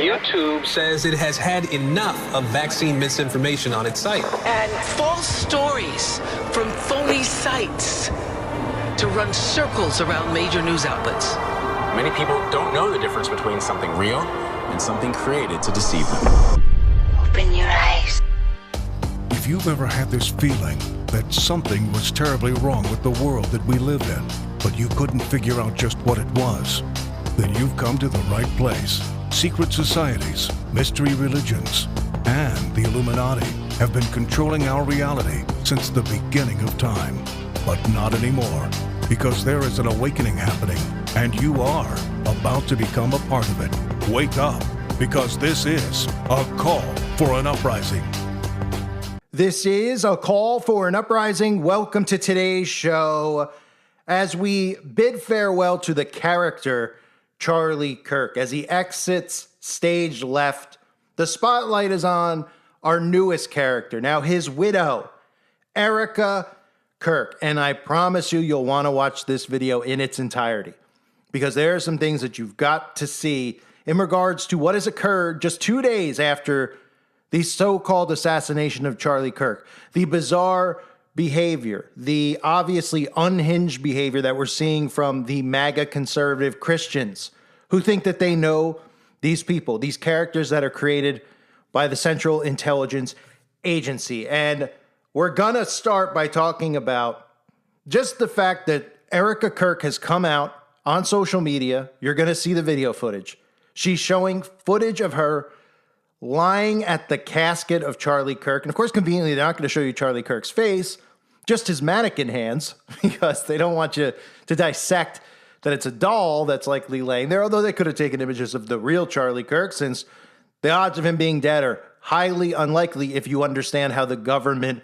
YouTube says it has had enough of vaccine misinformation on its site. And false stories from phony sites to run circles around major news outlets. Many people don't know the difference between something real and something created to deceive them. Open your eyes. If you've ever had this feeling that something was terribly wrong with the world that we live in, but you couldn't figure out just what it was, then you've come to the right place. Secret societies, mystery religions, and the Illuminati have been controlling our reality since the beginning of time. But not anymore, because there is an awakening happening, and you are about to become a part of it. Wake up, because this is a call for an uprising. This is a call for an uprising. Welcome to today's show as we bid farewell to the character Charlie Kirk. As he exits stage left, the spotlight is on our newest character. Now, his widow, ERlKA Kirk. And I promise you'll want to watch this video in its entirety, because there are some things that you've got to see in regards to what has occurred just 2 days after the so-called assassination of Charlie Kirk. The bizarre behavior, the obviously unhinged behavior that we're seeing from the MAGA conservative Christians who think that they know these people, these characters that are created by the Central Intelligence Agency. And we're gonna start by talking about just the fact that ERlKA Kirk has come out on social media. You're gonna see the video footage. She's showing footage of her lying at the casket of Charlie Kirk. And of course, conveniently, they're not going to show you Charlie Kirk's face, just his mannequin hands, because they don't want you to dissect that it's a doll that's likely laying there, although they could have taken images of the real Charlie Kirk, since the odds of him being dead are highly unlikely if you understand how the government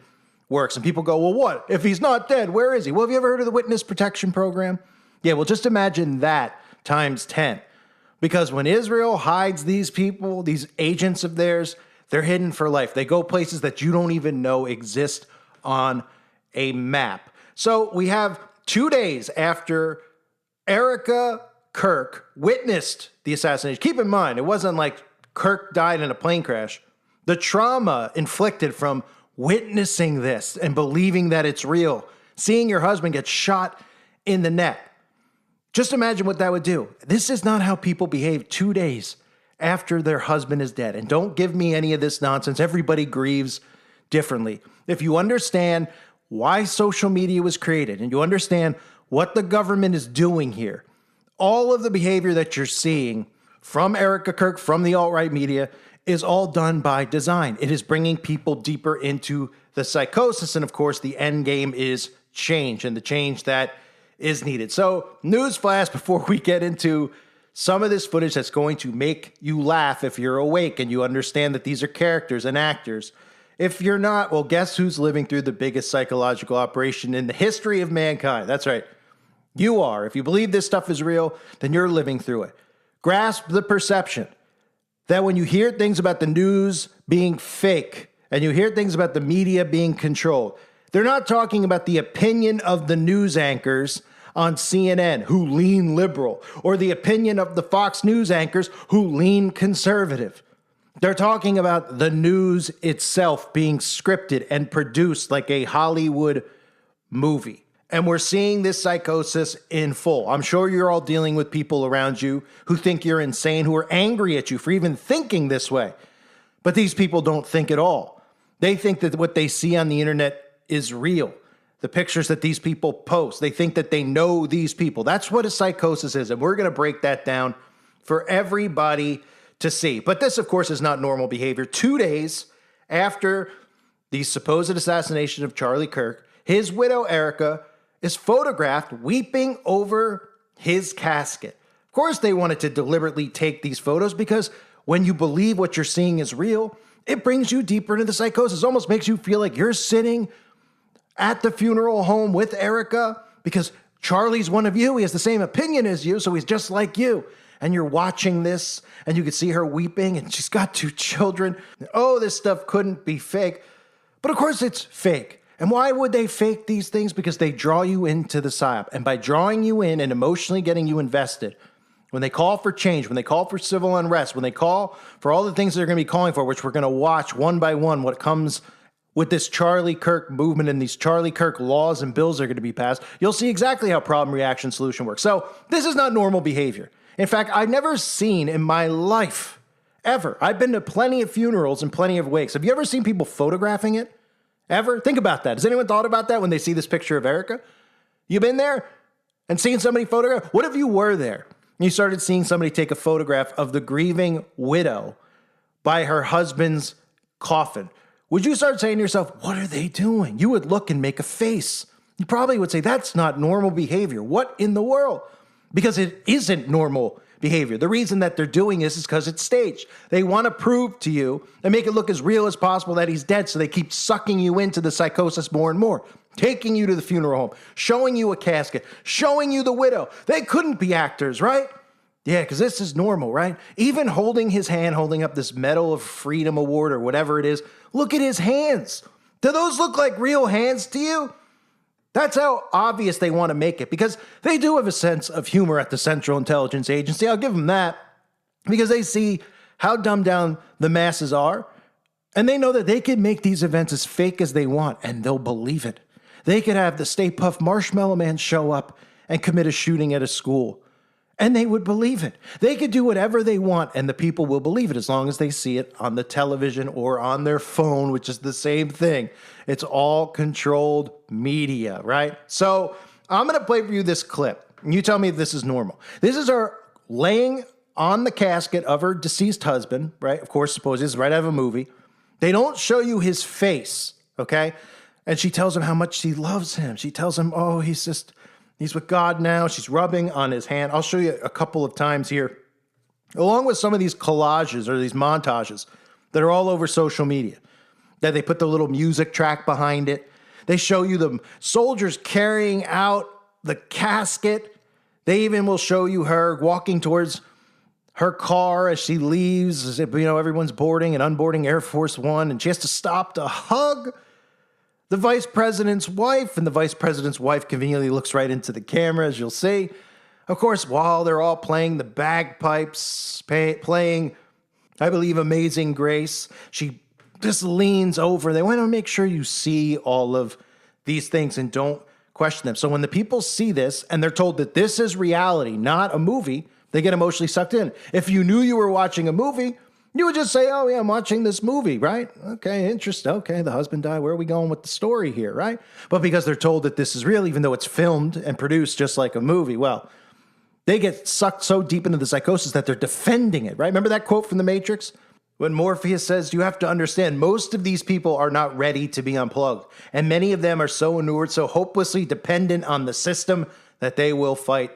works. And people go, well, what? If he's not dead, where is he? Well, have you ever heard of the Witness Protection Program? Yeah, well, just imagine that times 10. Because when Israel hides these people, these agents of theirs, they're hidden for life. They go places that you don't even know exist on a map. So we have 2 days after ERlKA Kirk witnessed the assassination. Keep in mind, it wasn't like Kirk died in a plane crash. The trauma inflicted from witnessing this and believing that it's real, seeing your husband get shot in the neck. Just imagine what that would do. This is not how people behave 2 days after their husband is dead. And don't give me any of this nonsense. Everybody grieves differently. If you understand why social media was created and you understand what the government is doing here, all of the behavior that you're seeing from ERlKA Kirk, from the alt-right media, is all done by design. It is bringing people deeper into the psychosis. And of course, the end game is change, and the change that is needed. So, newsflash before we get into some of this footage that's going to make you laugh if you're awake and you understand that these are characters and actors. If you're not, well, guess who's living through the biggest psychological operation in the history of mankind? That's right. You are. If you believe this stuff is real, then you're living through it. Grasp the perception that when you hear things about the news being fake and you hear things about the media being controlled, they're not talking about the opinion of the news anchors on CNN who lean liberal, or the opinion of the Fox News anchors who lean conservative. They're talking about the news itself being scripted and produced like a Hollywood movie. And we're seeing this psychosis in full. I'm sure you're all dealing with people around you who think you're insane, who are angry at you for even thinking this way. But these people don't think at all. They think that what they see on the internet is real. The pictures that these people post, they think that they know these people. That's what a psychosis is, and we're going to break that down for everybody to see. But this, of course, is not normal behavior. 2 days after the supposed assassination of Charlie Kirk, his widow, ERlKA, is photographed weeping over his casket. Of course, they wanted to deliberately take these photos because when you believe what you're seeing is real, it brings you deeper into the psychosis. It almost makes you feel like you're sitting at the funeral home with ERlKA because Charlie's one of you. He has the same opinion as you, so he's just like you. And you're watching this, and you can see her weeping, and she's got 2 children. Oh, this stuff couldn't be fake. But of course it's fake. And why would they fake these things? Because they draw you into the psyop. And by drawing you in and emotionally getting you invested, when they call for change, when they call for civil unrest, when they call for all the things they're going to be calling for, which we're going to watch one by one, what comes with this Charlie Kirk movement and these Charlie Kirk laws and bills that are going to be passed, you'll see exactly how problem, reaction, solution works. So this is not normal behavior. In fact, I've never seen in my life, ever, I've been to plenty of funerals and plenty of wakes. Have you ever seen people photographing it? Ever? Think about that. Has anyone thought about that when they see this picture of Erica? You been there and seen somebody photograph? What if you were there and you started seeing somebody take a photograph of the grieving widow by her husband's coffin? Would you start saying to yourself, what are they doing? You would look and make a face. You probably would say, that's not normal behavior. What in the world? Because it isn't normal behavior. The reason that they're doing this is because it's staged. They want to prove to you and make it look as real as possible that he's dead, so they keep sucking you into the psychosis more and more, taking you to the funeral home, showing you a casket, showing you the widow. They couldn't be actors, right? Yeah, because this is normal, right? Even holding his hand, holding up this Medal of Freedom award or whatever it is, look at his hands. Do those look like real hands to you? That's how obvious they want to make it, because they do have a sense of humor at the Central Intelligence Agency. I'll give them that, because they see how dumbed down the masses are, and they know that they can make these events as fake as they want, and they'll believe it. They could have the Stay Puft Marshmallow Man show up and commit a shooting at a school, and they would believe it. They could do whatever they want, and the people will believe it as long as they see it on the television or on their phone, which is the same thing. It's all controlled media, right? So I'm going to play for you this clip, and you tell me if this is normal. This is her laying on the casket of her deceased husband, right? Of course, suppose this is right out of a movie. They don't show you his face, okay? And she tells him how much she loves him. She tells him, oh, he's with God now. She's rubbing on his hand. I'll show you a couple of times here, along with some of these collages or these montages that are all over social media, that they put the little music track behind it. They show you the soldiers carrying out the casket. They even will show you her walking towards her car as she leaves, as if, everyone's boarding and unboarding Air Force One, and she has to stop to hug the vice president's wife, and the vice president's wife conveniently looks right into the camera, as you'll see. Of course, while they're all playing the bagpipes, playing, I believe, Amazing Grace, she just leans over. They want to make sure you see all of these things and don't question them. So when the people see this and they're told that this is reality, not a movie, they get emotionally sucked in. If you knew you were watching a movie, you would just say, oh, yeah, I'm watching this movie, right? Okay, interesting. Okay, the husband died. Where are we going with the story here, right? But because they're told that this is real, even though it's filmed and produced just like a movie, well, they get sucked so deep into the psychosis that they're defending it, right? Remember that quote from The Matrix? When Morpheus says, you have to understand, most of these people are not ready to be unplugged. And many of them are so inured, so hopelessly dependent on the system that they will fight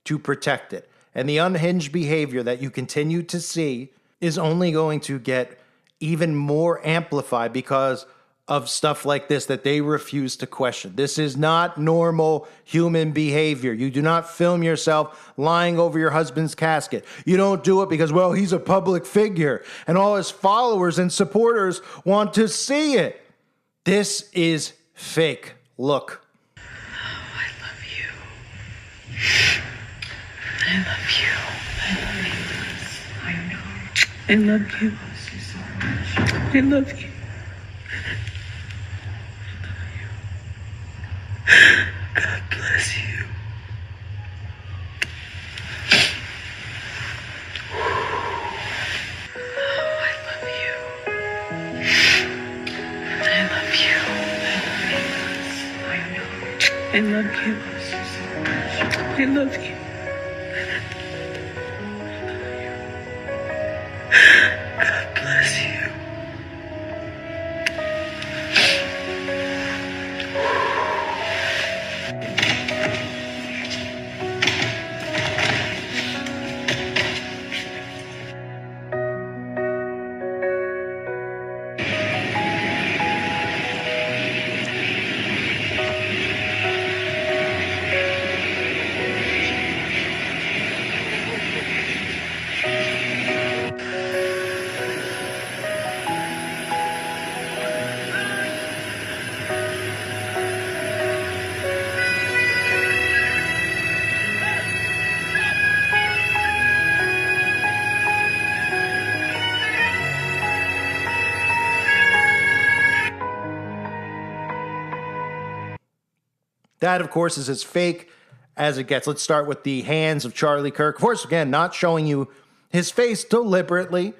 to protect it. And the unhinged behavior that you continue to see is only going to get even more amplified because of stuff like this that they refuse to question. This is not normal human behavior. You do not film yourself lying over your husband's casket. You don't do it because, well, he's a public figure and all his followers and supporters want to see it. This is fake. Look. Oh, I love you. I love you. I love you. I know. I love you. I love you. God bless you. Oh, I love you. I love you. I know. I love you. I love you. God bless you. That, of course, is as fake as it gets. Let's start with the hands of Charlie Kirk. Of course, again, not showing you his face deliberately,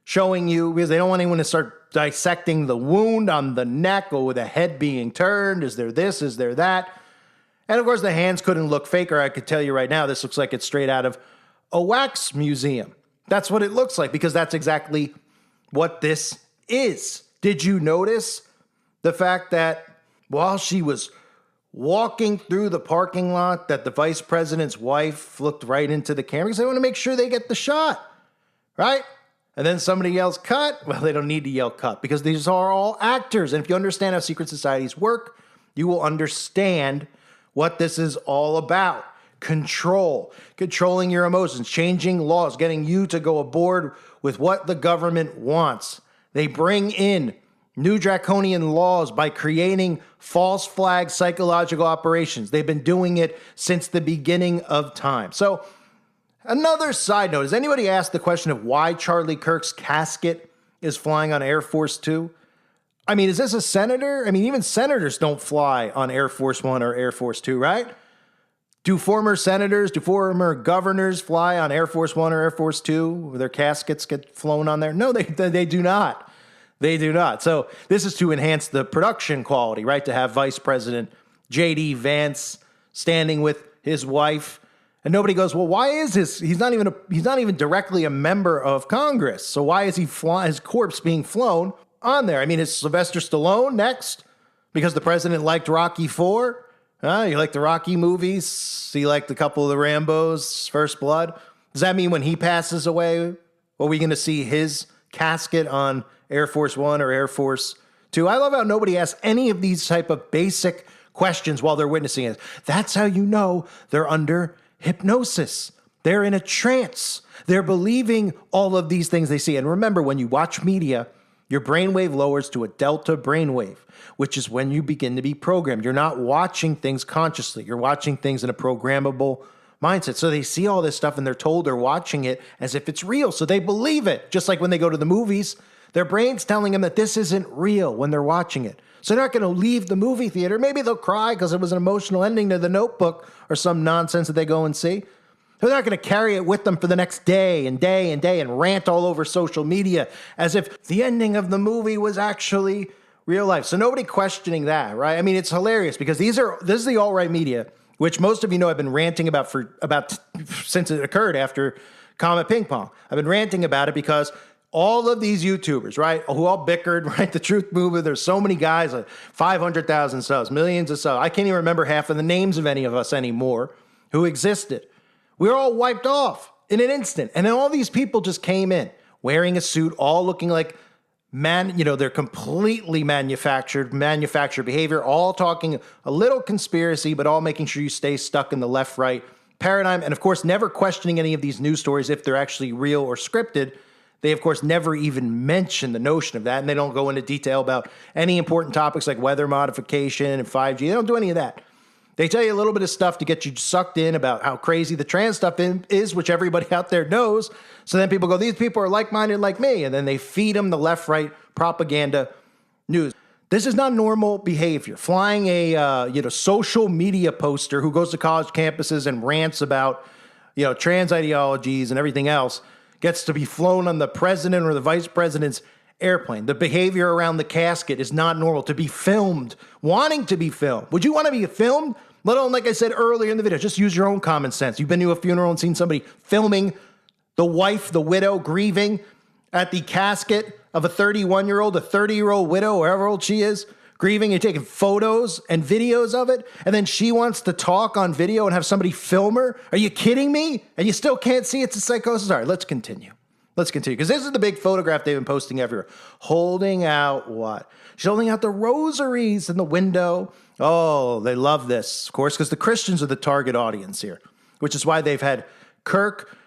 showing you because they don't want anyone to start dissecting the wound on the neck or with the head being turned. Is there this? Is there that? And of course, the hands couldn't look faker. I could tell you right now, this looks like it's straight out of a wax museum. That's what it looks like because that's exactly what this is. Did you notice the fact that while she was walking through the parking lot that the vice president's wife looked right into the camera because they want to make sure they get the shot, right? And then somebody yells, cut. Well, they don't need to yell cut because these are all actors. And if you understand how secret societies work, you will understand what this is all about. Control, controlling your emotions, changing laws, getting you to go aboard with what the government wants. They bring in new draconian laws by creating false flag psychological operations. They've been doing it since the beginning of time. So another side note, has anybody asked the question of why Charlie Kirk's casket is flying on Air Force Two? I mean, is this a senator? I mean, even senators don't fly on Air Force One or Air Force Two, right? Do former senators, do former governors fly on Air Force One or Air Force Two? Where their caskets get flown on there? No, they do not. They do not. So this is to enhance the production quality, right? To have Vice President J.D. Vance standing with his wife. And nobody goes, well, why is this? He's not even directly a member of Congress. So why is his corpse being flown on there? I mean, is Sylvester Stallone next? Because the president liked Rocky IV? You like the Rocky movies? You like the couple of the Rambos, First Blood? Does that mean when he passes away, are we going to see his casket on Air Force One or Air Force Two? I love how nobody asks any of these type of basic questions while they're witnessing it. That's how you know they're under hypnosis. They're in a trance. They're believing all of these things they see. And remember, when you watch media, your brainwave lowers to a delta brainwave, which is when you begin to be programmed. You're not watching things consciously. You're watching things in a programmable mindset. So they see all this stuff and they're told they're watching it as if it's real. So they believe it. Just like when they go to the movies, their brain's telling them that this isn't real when they're watching it. So they're not going to leave the movie theater. Maybe they'll cry because it was an emotional ending to The Notebook or some nonsense that they go and see. They're not going to carry it with them for the next day and day and day and rant all over social media as if the ending of the movie was actually real life. So nobody questioning that, right? I mean, it's hilarious because this is the alt-right media, which most of you know I've been ranting about since it occurred after Comet Ping Pong. I've been ranting about it because all of these YouTubers, right, who all bickered, right, the truth movement, there's so many guys, like 500,000 subs, millions of subs. I can't even remember half of the names of any of us anymore who existed. We were all wiped off in an instant. And then all these people just came in wearing a suit, all looking like they're completely manufactured behavior, all talking a little conspiracy, but all making sure you stay stuck in the left-right paradigm. And of course, never questioning any of these news stories if they're actually real or scripted. They, of course, never even mention the notion of that. And they don't go into detail about any important topics like weather modification and 5G. They don't do any of that. They tell you a little bit of stuff to get you sucked in about how crazy the trans stuff is, which everybody out there knows. So then people go, these people are like-minded like me. And then they feed them the left-right propaganda news. This is not normal behavior. Flying a social media poster who goes to college campuses and rants about trans ideologies and everything else gets to be flown on the president or the vice president's airplane. The behavior around the casket is not normal. To be filmed, wanting to be filmed. Would you want to be filmed? Let alone, like I said earlier in the video, just use your own common sense. You've been to a funeral and seen somebody filming the wife, the widow, grieving at the casket of a 31-year-old, a 30-year-old widow, wherever old she is, grieving and taking photos and videos of it. And then she wants to talk on video and have somebody film her. Are you kidding me? And you still can't see it's a psychosis? All right, let's continue. Because this is the big photograph they've been posting everywhere. Holding out what? She's holding out the rosaries in the window. Oh, they love this, of course, because the Christians are the target audience here, which is why they've had Kirk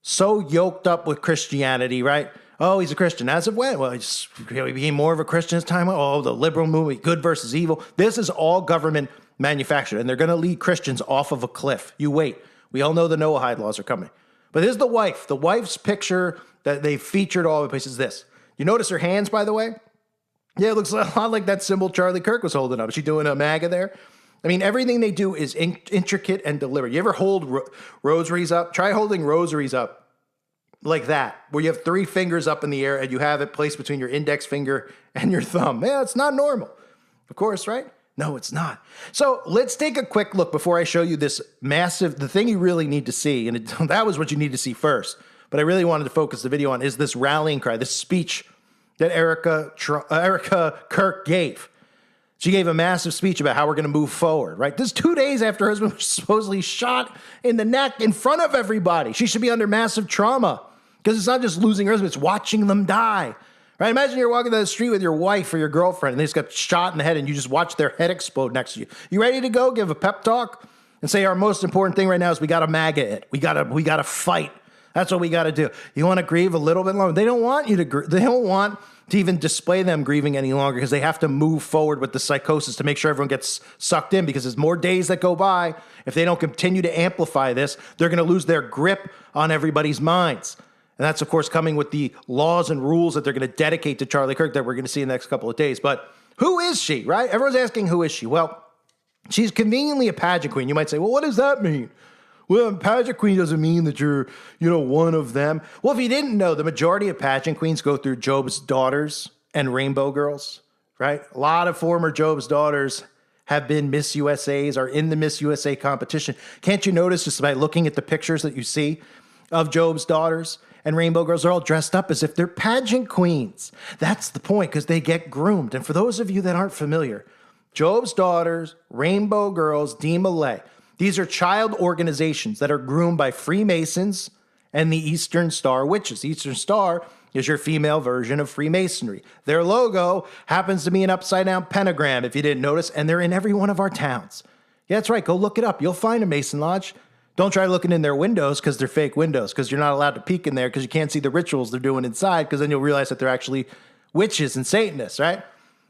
so yoked up with Christianity, right? Oh, he's a Christian. As of when? Well, he became more of a Christian as time went. Oh, the liberal movement, good versus evil. This is all government manufactured, and they're going to lead Christians off of a cliff. You wait. We all know the Noahide laws are coming. But this is the wife. The wife's picture that they featured all over the place is this. You notice her hands, by the way? Yeah, it looks a lot like that symbol Charlie Kirk was holding up. Is she doing a MAGA there? I mean, everything they do is intricate and deliberate. You ever hold rosaries up? Try holding rosaries up like that, where you have 3 fingers up in the air and you have it placed between your index finger and your thumb. Yeah, it's not normal. Of course, right? No, it's not. So let's take a quick look before I show you this the thing you really need to see, and that was what you need to see first, but I really wanted to focus the video on, is this rallying cry, this speech that KlRK'S gave. She gave a massive speech about how we're going to move forward, right? This is 2 days after her husband was supposedly shot in the neck in front of everybody. She should be under massive trauma because it's not just losing her husband, it's watching them die, right? Imagine you're walking down the street with your wife or your girlfriend and they just got shot in the head and you just watch their head explode next to you. You ready to go give a pep talk and say our most important thing right now is we got to MAGA it. We got to fight. That's what we got to do. You want to grieve a little bit longer. They don't want you to they don't want to even display them grieving any longer because they have to move forward with the psychosis to make sure everyone gets sucked in, because there's more days that go by. If they don't continue to amplify this, they're going to lose their grip on everybody's minds. And that's, of course, coming with the laws and rules that they're going to dedicate to Charlie Kirk that we're going to see in the next couple of days. But who is she, right? Everyone's asking, who is she? Well, she's conveniently a pageant queen. You might say, well, what does that mean? Well, pageant queen doesn't mean that you're, one of them. Well, if you didn't know, the majority of pageant queens go through Job's daughters and rainbow girls, right? A lot of former Job's daughters have been Miss USAs, are in the Miss USA competition. Can't you notice just by looking at the pictures that you see of Job's daughters and rainbow girls, they're all dressed up as if they're pageant queens. That's the point, because they get groomed. And for those of you that aren't familiar, Job's daughters, rainbow girls, DeMolay, these are child organizations that are groomed by Freemasons and the Eastern Star Witches. The Eastern Star is your female version of Freemasonry. Their logo happens to be an upside-down pentagram, if you didn't notice, and they're in every one of our towns. Yeah, that's right. Go look it up. You'll find a Mason Lodge. Don't try looking in their windows because they're fake windows, because you're not allowed to peek in there because you can't see the rituals they're doing inside, because then you'll realize that they're actually witches and Satanists, right?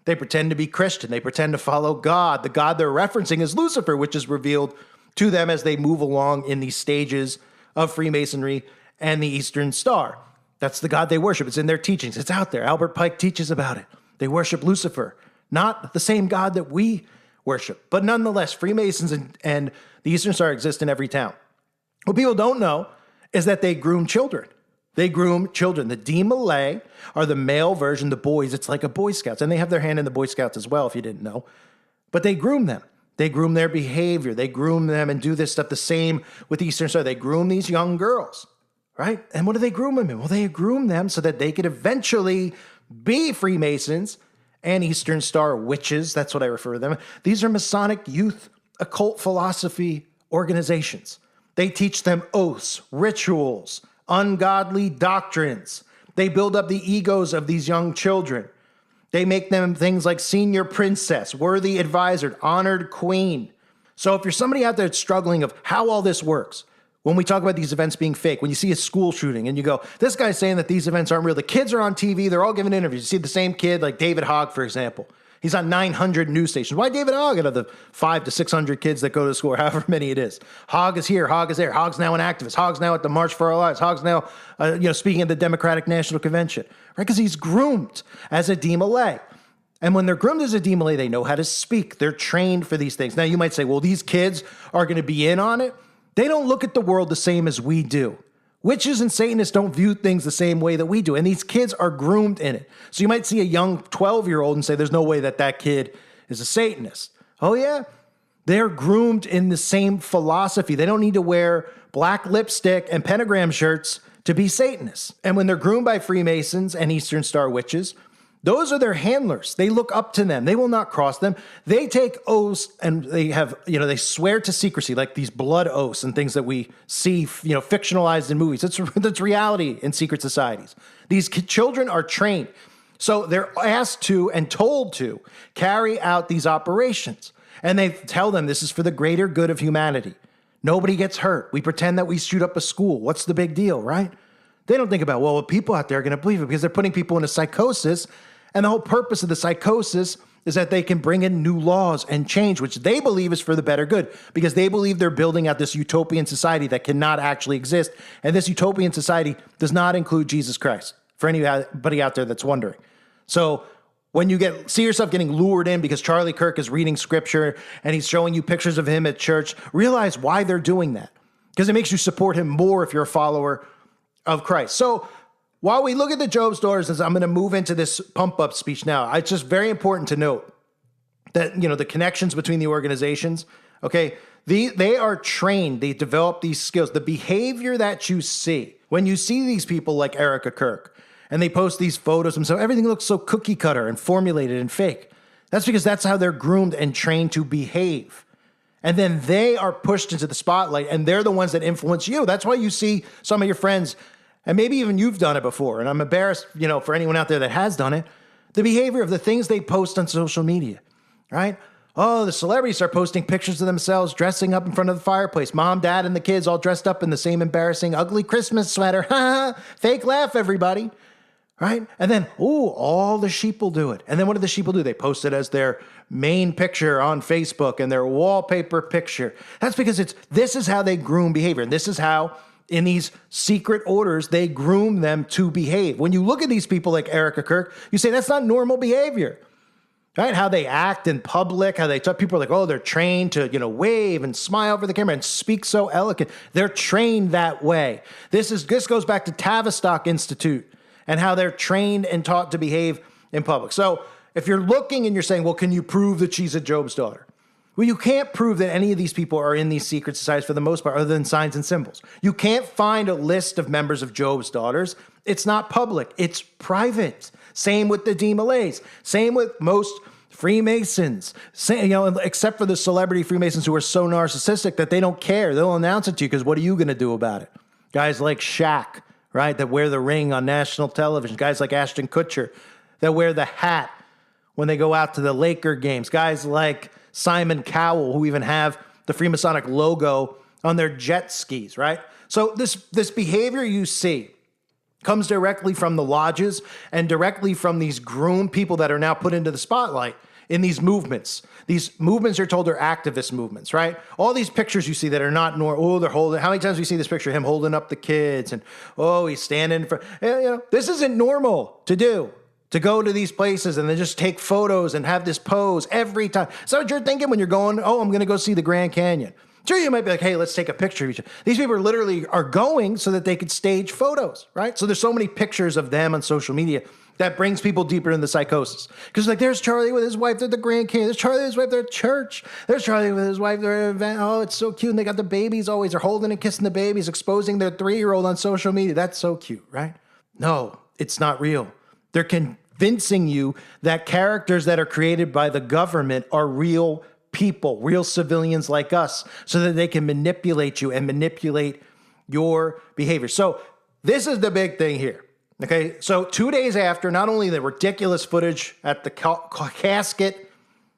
They pretend to be Christian. They pretend to follow God. The God they're referencing is Lucifer, which is revealed to them as they move along in these stages of Freemasonry and the Eastern Star. That's the God they worship. It's in their teachings. It's out there. Albert Pike teaches about it. They worship Lucifer, not the same God that we worship. But nonetheless, Freemasons and the Eastern Star exist in every town. What people don't know is that they groom children. They groom children. The DeMolay are the male version, the boys. It's like a Boy Scouts. And they have their hand in the Boy Scouts as well, if you didn't know. But they groom them. They groom their behavior. They groom them and do this stuff the same with Eastern Star. They groom these young girls, right? And what do they groom them in? Well, they groom them so that they could eventually be Freemasons and Eastern Star witches. That's what I refer to them. These are Masonic youth occult philosophy organizations. They teach them oaths, rituals, ungodly doctrines. They build up the egos of these young children. They make them things like senior princess, worthy advisor, honored queen. So if you're somebody out there that's struggling of how all this works, when we talk about these events being fake, when you see a school shooting and you go, this guy's saying that these events aren't real. The kids are on TV. They're all giving interviews. You see the same kid, like David Hogg, for example. He's on 900 news stations. Why David Hogg out of the 500 to 600 kids that go to school, or however many it is? Hogg is here. Hogg is there. Hogg's now an activist. Hogg's now at the March for Our Lives. Hogg's now, speaking at the Democratic National Convention, right? Because he's groomed as a DeMolay. And when they're groomed as a DeMolay, they know how to speak. They're trained for these things. Now, you might say, well, these kids are going to be in on it. They don't look at the world the same as we do. Witches and Satanists don't view things the same way that we do. And these kids are groomed in it. So you might see a young 12-year-old and say, there's no way that that kid is a Satanist. Oh, yeah? They're groomed in the same philosophy. They don't need to wear black lipstick and pentagram shirts to be Satanists. And when they're groomed by Freemasons and Eastern Star witches, those are their handlers. They look up to them. They will not cross them. They take oaths and they have, they swear to secrecy, like these blood oaths and things that we see, fictionalized in movies. That's reality in secret societies. These children are trained. So they're asked to and told to carry out these operations. And they tell them this is for the greater good of humanity. Nobody gets hurt. We pretend that we shoot up a school. What's the big deal, right? They don't think about, well, people out there are going to believe it, because they're putting people in a psychosis. And the whole purpose of the psychosis is that they can bring in new laws and change, which they believe is for the better good, because they believe they're building out this utopian society that cannot actually exist. And this utopian society does not include Jesus Christ, for anybody out there that's wondering. So when you see yourself getting lured in because Charlie Kirk is reading scripture and he's showing you pictures of him at church, realize why they're doing that. Because it makes you support him more if you're a follower of Christ. So while we look at the Job's daughters, as I'm going to move into this pump up speech now, it's just very important to note that, the connections between the organizations, okay, they are trained, they develop these skills. The behavior that you see, when you see these people like Erica Kirk, and they post these photos themselves, everything looks so cookie cutter and formulated and fake. That's because that's how they're groomed and trained to behave. And then they are pushed into the spotlight, and they're the ones that influence you. That's why you see some of your friends, and maybe even you've done it before, and I'm embarrassed, for anyone out there that has done it, the behavior of the things they post on social media, right? Oh, the celebrities start posting pictures of themselves dressing up in front of the fireplace. Mom, dad, and the kids all dressed up in the same embarrassing, ugly Christmas sweater. Fake laugh, everybody. Right? And then, all the sheep will do it. And then what do the sheep do? They post it as their main picture on Facebook and their wallpaper picture. That's because this is how they groom behavior. And this is how, in these secret orders, they groom them to behave. When you look at these people like Erica Kirk, you say that's not normal behavior. Right? How they act in public, how they talk. People are like, they're trained to, wave and smile for the camera and speak so elegant. They're trained that way. This goes back to Tavistock Institute and how they're trained and taught to behave in public. So if you're looking and you're saying, well, can you prove that she's a Job's daughter? Well, you can't prove that any of these people are in these secret societies for the most part, other than signs and symbols. You can't find a list of members of Job's daughters. It's not public. It's private. Same with the D. Malays. Same with most Freemasons. Except for the celebrity Freemasons who are so narcissistic that they don't care. They'll announce it to you because what are you going to do about it? Guys like Shaq, right, that wear the ring on national television. Guys like Ashton Kutcher that wear the hat when they go out to the Laker games. Guys like Simon Cowell who even have the Freemasonic logo on their jet skis, right? So this behavior you see comes directly from the lodges and directly from these groomed people that are now put into the spotlight in these movements. These movements are told are activist movements, right? All these pictures you see that are not normal. They're holding. How many times do we see this picture of him holding up the kids and he's standing for? This isn't normal to do. To go to these places and then just take photos and have this pose every time. So what you're thinking when you're going? I'm going to go see the Grand Canyon. Sure, you might be like, hey, let's take a picture of each other. These people literally are going so that they could stage photos, right? So there's so many pictures of them on social media that brings people deeper into psychosis. Because there's Charlie with his wife, they're at the Grand Canyon. There's Charlie with his wife, they're at church. There's Charlie with his wife, they're at an event. Oh, it's so cute. And they got the babies always. They're holding and kissing the babies, exposing their 3-year-old on social media. That's so cute, right? No, it's not real. They're convincing you that characters that are created by the government are real people, real civilians like us, so that they can manipulate you and manipulate your behavior. So this is the big thing here. Okay, so 2 days after, not only the ridiculous footage at the casket,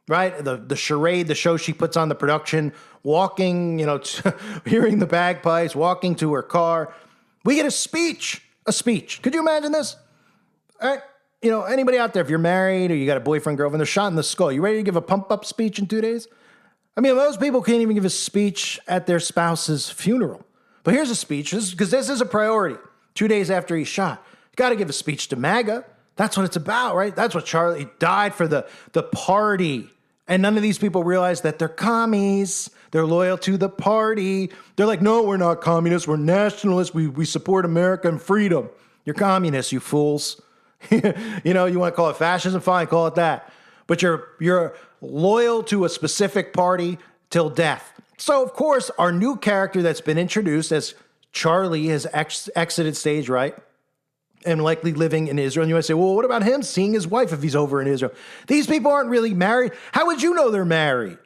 right, the charade, the show she puts on the production, walking, hearing the bagpipes, walking to her car, we get a speech. Could you imagine this? All right, anybody out there, if you're married or you got a boyfriend, girlfriend, they're shot in the skull. You ready to give a pump-up speech in 2 days? I mean, most people can't even give a speech at their spouse's funeral. But here's a speech, because this is a priority. 2 days after he's shot. You got to give a speech to MAGA. That's what it's about, right? That's what Charlie died for, the party. And none of these people realize that they're commies. They're loyal to the party. They're like, no, we're not communists. We're nationalists. We support America and freedom. You're communists, you fools. You want to call it fascism? Fine, call it that. But you're loyal to a specific party till death. So, of course, our new character that's been introduced as Charlie has exited stage right and likely living in Israel. And you might say, well, what about him seeing his wife if he's over in Israel? These people aren't really married. How would you know they're married?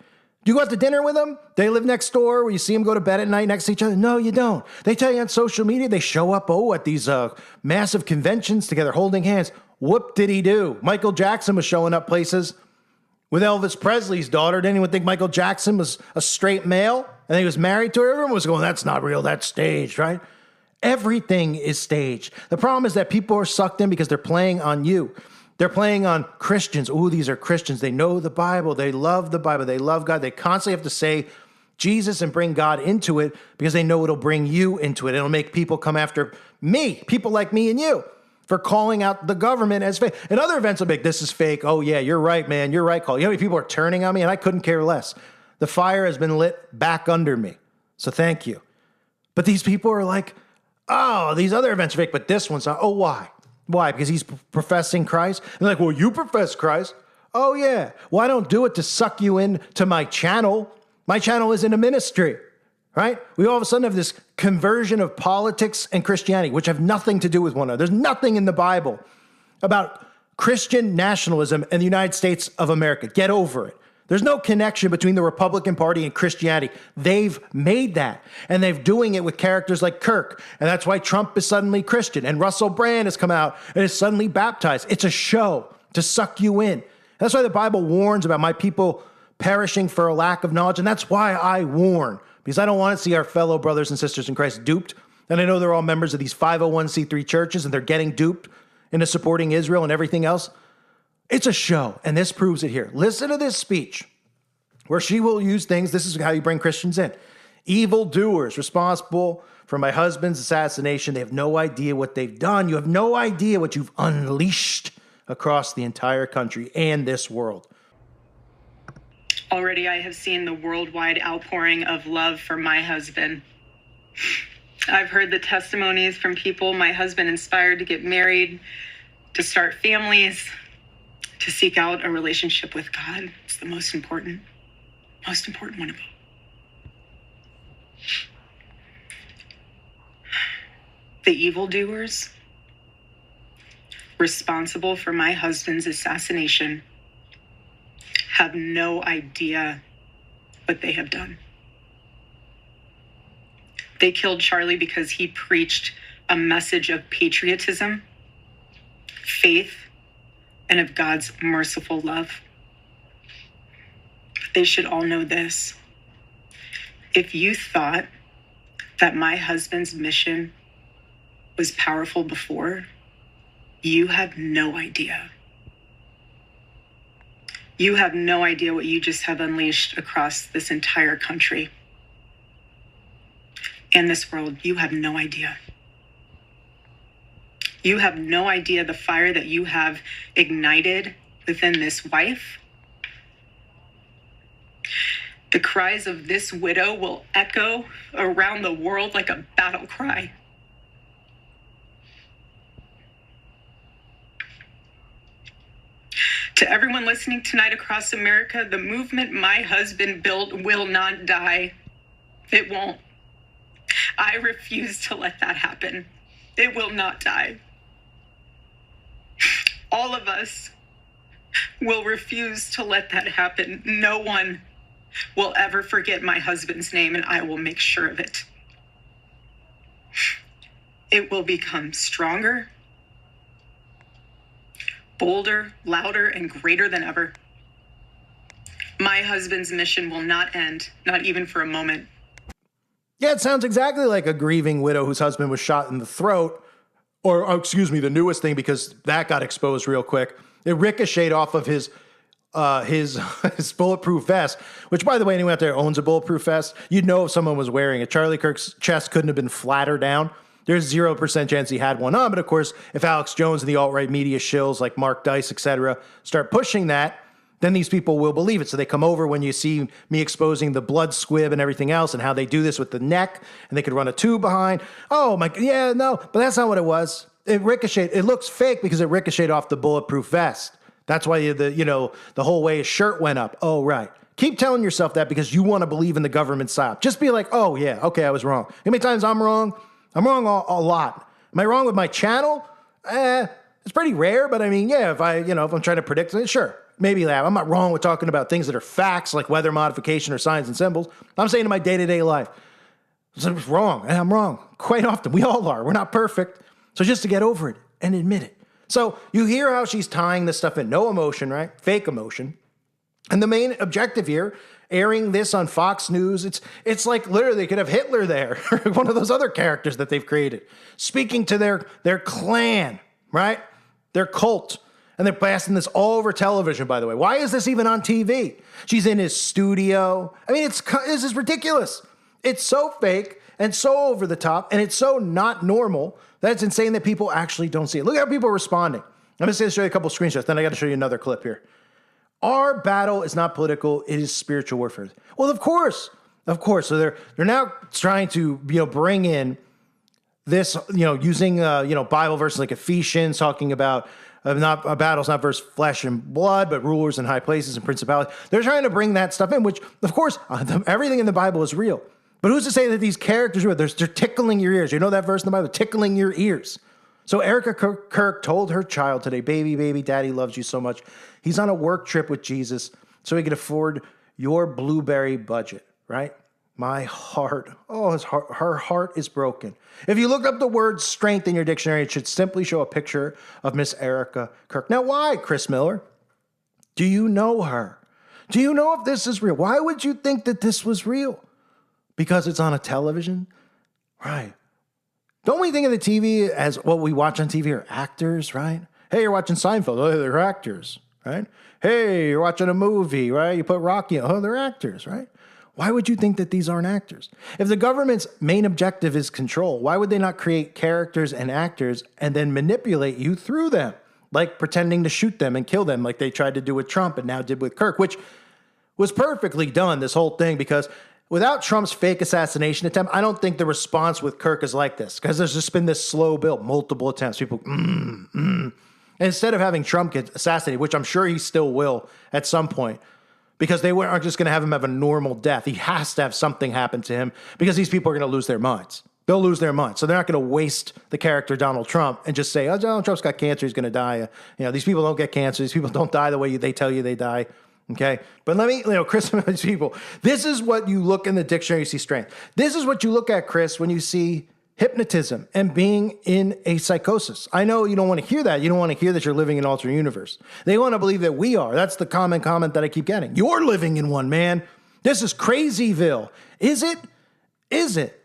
Do you go out to dinner with them? They live next door where you see them go to bed at night next to each other? No, you don't. They tell you on social media, they show up, at these massive conventions together holding hands. Whoop did he do? Michael Jackson was showing up places with Elvis Presley's daughter. Did anyone think Michael Jackson was a straight male and he was married to her? Everyone was going, that's not real, that's staged, right? Everything is staged. The problem is that people are sucked in because they're playing on you. They're playing on Christians. Ooh, these are Christians. They know the Bible. They love the Bible. They love God. They constantly have to say Jesus and bring God into it because they know it'll bring you into it. It'll make people come after me, people like me and you. for calling out the government as fake. And other events will be like, this is fake. Oh, yeah, you're right, man. You're right, Call. You know how many people are turning on me? And I couldn't care less. The fire has been lit back under me. So thank you. But these people are like, oh, these other events are fake, but this one's not. Oh, why? Why? Because he's professing Christ? And they're like, well, you profess Christ. Oh, yeah. Well, I don't do it to suck you in to my channel. My channel isn't a ministry, right? We all of a sudden have this conversion of politics and Christianity, which have nothing to do with one another. There's nothing in the Bible about Christian nationalism in the United States of America. Get over it. There's no connection between the Republican Party and Christianity. They've made that, and they're doing it with characters like Kirk, and that's why Trump is suddenly Christian, and Russell Brand has come out and is suddenly baptized. It's a show to suck you in. That's why the Bible warns about my people perishing for a lack of knowledge, and that's why I warn, because I don't want to see our fellow brothers and sisters in Christ duped, and I know they're all members of these 501c3 churches, and they're getting duped into supporting Israel and everything else. It's a show, and this proves it here. Listen to this speech where she will use things. This is how you bring Christians in. Evildoers responsible for my husband's assassination. They have no idea what they've done. You have no idea what you've unleashed across the entire country and this world. Already I have seen the worldwide outpouring of love for my husband. I've heard the testimonies from people my husband inspired to get married, to start families, to seek out a relationship with God. It's the most important one of all. The evildoers responsible for my husband's assassination have no idea what they have done. They killed Charlie because he preached a message of patriotism, faith, and of God's merciful love. They should all know this. If you thought that my husband's mission was powerful before, you have no idea. You have no idea what you just have unleashed across this entire country and this world. You have no idea. You have no idea the fire that you have ignited within this wife. The cries of this widow will echo around the world like a battle cry. To everyone listening tonight across America, the movement my husband built will not die. It won't. I refuse to let that happen. It will not die. All of us will refuse to let that happen. No one will ever forget my husband's name, and I will make sure of it. It will become stronger, bolder, louder, and greater than ever. My husband's mission will not end, not even for a moment. Yeah, it sounds exactly like a grieving widow whose husband was shot in the throat. Or, the newest thing, because that got exposed real quick. It ricocheted off of his bulletproof vest, which, by the way, anyone out there owns a bulletproof vest, you'd know if someone was wearing it. Charlie Kirk's chest couldn't have been flatter down. There's 0% chance he had one on. But, of course, if Alex Jones and the alt-right media shills like Mark Dice, etc., start pushing that, then these people will believe it. So they come over when you see me exposing the blood squib and everything else and how they do this with the neck and they could run a tube behind. Oh, my, yeah, no, but that's not what it was. It ricocheted. It looks fake because it ricocheted off the bulletproof vest. That's why the whole way his shirt went up. Oh, right. Keep telling yourself that because you want to believe in the government psyop. Just be like, oh, yeah, okay, I was wrong. How many times I'm wrong? I'm wrong a lot. Am I wrong with my channel? It's pretty rare, but I mean, yeah, if I'm trying to predict it, sure. Maybe that. I'm not wrong with talking about things that are facts like weather modification or signs and symbols. I'm saying in my day-to-day life, I'm wrong, and I'm wrong. Quite often, we all are. We're not perfect. So just to get over it and admit it. So you hear how she's tying this stuff in. No emotion, right? Fake emotion. And the main objective here, airing this on Fox News, it's like literally they could have Hitler there, or one of those other characters that they've created, speaking to their clan, right? Their cult. And they're blasting this all over television, by the way. Why is this even on TV? She's in his studio. I mean, this is ridiculous. It's so fake. and so over the top, and it's so not normal that it's insane that people actually don't see it. Look at how people are responding. I'm just going to show you a couple screenshots, then I got to show you another clip here. Our battle is not political, it is spiritual warfare. Well, of course. So they're now trying to, bring in this, using, Bible verses like Ephesians, talking about not battles, not versus flesh and blood, but rulers in high places and principalities. They're trying to bring that stuff in, which, of course, everything in the Bible is real. But who's to say that these characters are real? They're tickling your ears. You know that verse in the Bible? Tickling your ears. So ERlKA Kirk told her child today, baby, daddy loves you so much. He's on a work trip with Jesus so he could afford your blueberry budget, right? My heart. Oh, her heart is broken. If you look up the word strength in your dictionary, it should simply show a picture of Miss ERlKA Kirk. Now, why, Chris Miller? Do you know her? Do you know if this is real? Why would you think that this was real? Because it's on a television? Right. Don't we think of the TV as what we watch on TV are actors, right? Hey, you're watching Seinfeld. Oh, they're actors, right? Hey, you're watching a movie, right? You put Rocky. Oh, they're actors, right? Why would you think that these aren't actors? If the government's main objective is control, why would they not create characters and actors and then manipulate you through them? Like pretending to shoot them and kill them like they tried to do with Trump and now did with Kirk, which was perfectly done, this whole thing, because without Trump's fake assassination attempt, I don't think the response with Kirk is like this, because there's just been this slow build, multiple attempts. People, And instead of having Trump get assassinated, which I'm sure he still will at some point, because they aren't just going to have him have a normal death. He has to have something happen to him because these people are going to lose their minds. They'll lose their minds. So they're not going to waste the character Donald Trump and just say, oh, Donald Trump's got cancer, he's going to die. These people don't get cancer. These people don't die the way they tell you they die. Okay? But let me, Chris, these people, this is what you look in the dictionary, you see strength. This is what you look at, Chris, when you see hypnotism and being in a psychosis. I know you don't want to hear that. You don't want to hear that you're living in an alternate universe. They want to believe that we are. That's the common comment that I keep getting. You're living in one, man. This is crazyville. Is it? Is it?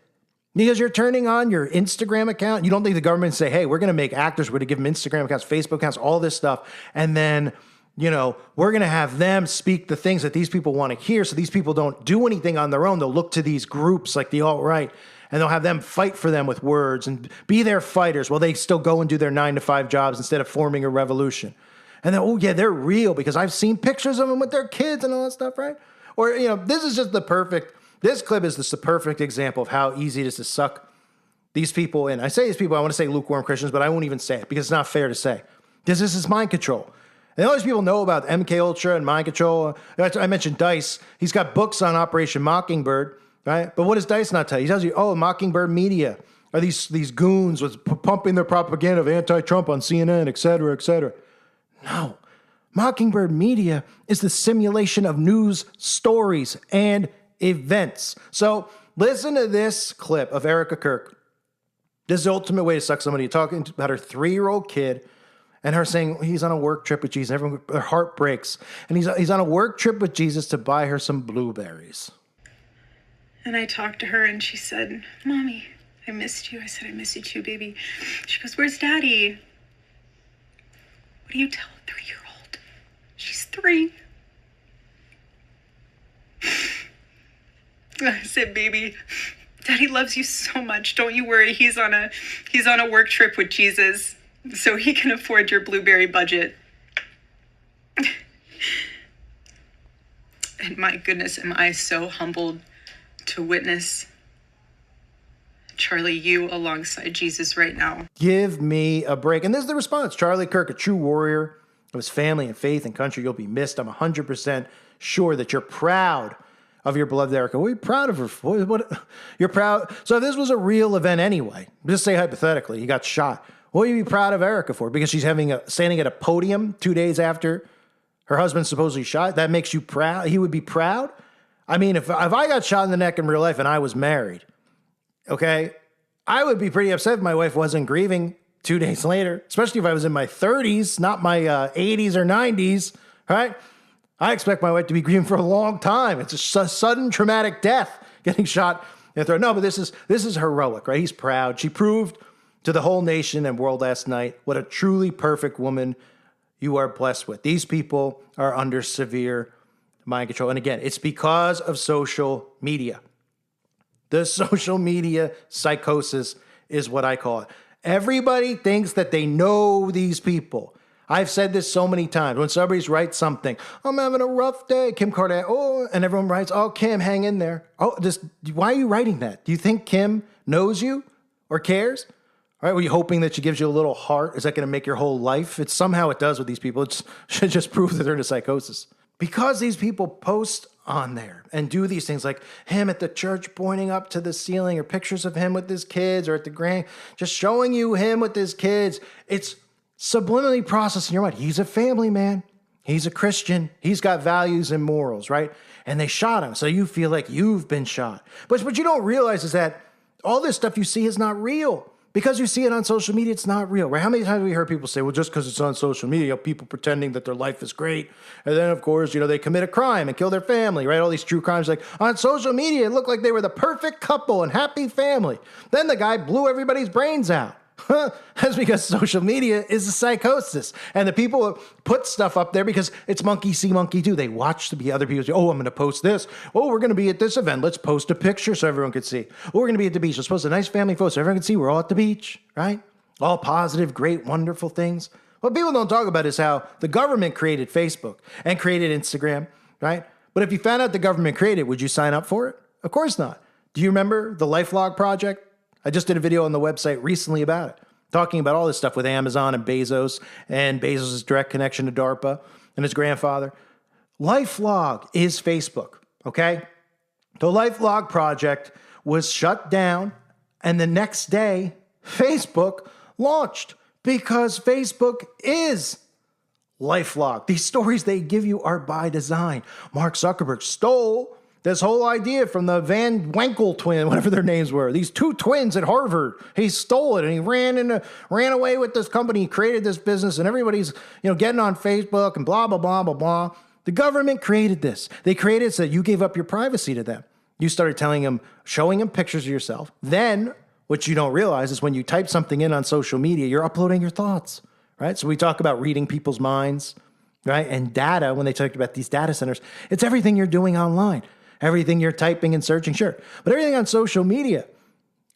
Because you're turning on your Instagram account. You don't think the government say, hey, we're going to make actors. We're going to give them Instagram accounts, Facebook accounts, all this stuff. And then, we're going to have them speak the things that these people want to hear. So these people don't do anything on their own. They'll look to these groups like the alt-right. And they'll have them fight for them with words and be their fighters while they still go and do their 9-to-5 jobs instead of forming a revolution. And then, oh, yeah, they're real because I've seen pictures of them with their kids and all that stuff, right? Or, this is just this clip is just the perfect example of how easy it is to suck these people in. I say these people, I want to say lukewarm Christians, but I won't even say it because it's not fair to say. Because this is mind control. And all these people know about MKUltra and mind control. I mentioned Dice. He's got books on Operation Mockingbird. Right? But what does Dice not tell you? He tells you, Mockingbird Media are these goons with pumping their propaganda of anti-Trump on CNN, et cetera, et cetera. No. Mockingbird Media is the simulation of news stories and events. So listen to this clip of ERlKA Kirk. This is the ultimate way to suck somebody. Talking about her 3-year-old kid and her saying he's on a work trip with Jesus. Everyone, her heart breaks. And he's on a work trip with Jesus to buy her some blueberries. And I talked to her and she said, Mommy, I missed you. I said, I miss you too, baby. She goes, where's Daddy? What do you tell a 3-year-old? She's 3. I said, baby, Daddy loves you so much. Don't you worry. He's on a work trip with Jesus so he can afford your blueberry budget. And my goodness, am I so humbled to witness Charlie, you alongside Jesus right now. Give me a break. And this is the response. Charlie Kirk, a true warrior of his family and faith and country. You'll be missed. I'm 100% sure that you're proud of your beloved ERlKA. What are you proud of her for? What, you're proud. So if this was a real event anyway, just say hypothetically, he got shot. What would you be proud of ERlKA for? Because she's standing at a podium 2 days after her husband supposedly shot. That makes you proud. He would be proud. I mean, if I got shot in the neck in real life and I was married, okay, I would be pretty upset if my wife wasn't grieving 2 days later, especially if I was in my 30s, not my 80s or 90s, right? I expect my wife to be grieving for a long time. It's a sudden traumatic death, getting shot in the throat. No, but this is heroic, right? He's proud. She proved to the whole nation and world last night what a truly perfect woman you are blessed with. These people are under severe mind control. And again, it's because of social media. The social media psychosis is what I call it. Everybody thinks that they know these people. I've said this so many times. When somebody writes something, I'm having a rough day, Kim Kardashian, oh, and everyone writes, oh, Kim, hang in there. Oh, why are you writing that? Do you think Kim knows you or cares? All right, were you hoping that she gives you a little heart? Is that going to make your whole life? Somehow it does with these people. It should just prove that they're in a psychosis. Because these people post on there and do these things like him at the church pointing up to the ceiling, or pictures of him with his kids, or at the grand, just showing you him with his kids. It's subliminally processed in your mind. He's a family man. He's a Christian. He's got values and morals, right? And they shot him. So you feel like you've been shot. But what you don't realize is that all this stuff you see is not real. Because you see it on social media, it's not real, right? How many times have we heard people say, well, just because it's on social media, people pretending that their life is great. And then, of course, they commit a crime and kill their family, right? All these true crimes, like on social media, it looked like they were the perfect couple and happy family. Then the guy blew everybody's brains out. That's because social media is a psychosis. And the people put stuff up there because it's monkey see, monkey do. They watch the other people say, oh, I'm going to post this. Oh, we're going to be at this event. Let's post a picture so everyone can see. Oh, we're going to be at the beach. Let's post a nice family photo so everyone can see we're all at the beach, right? All positive, great, wonderful things. What people don't talk about is how the government created Facebook and created Instagram, right? But if you found out the government created, would you sign up for it? Of course not. Do you remember the LifeLog project? I just did a video on the website recently about it, talking about all this stuff with Amazon and Bezos' direct connection to DARPA and his grandfather. LifeLog is Facebook, okay? The LifeLog project was shut down, and the next day, Facebook launched because Facebook is LifeLog. These stories they give you are by design. Mark Zuckerberg stole this whole idea from the Van Winkle twin, whatever their names were. These two twins at Harvard. He stole it and he ran away with this company. He created this business, and everybody's getting on Facebook and blah blah blah blah blah. The government created this. They created it so that you gave up your privacy to them. You started showing them pictures of yourself. Then what you don't realize is when you type something in on social media, you're uploading your thoughts, right? So we talk about reading people's minds, right? And data. When they talk about these data centers, it's everything you're doing online. Everything you're typing and searching, sure. But everything on social media.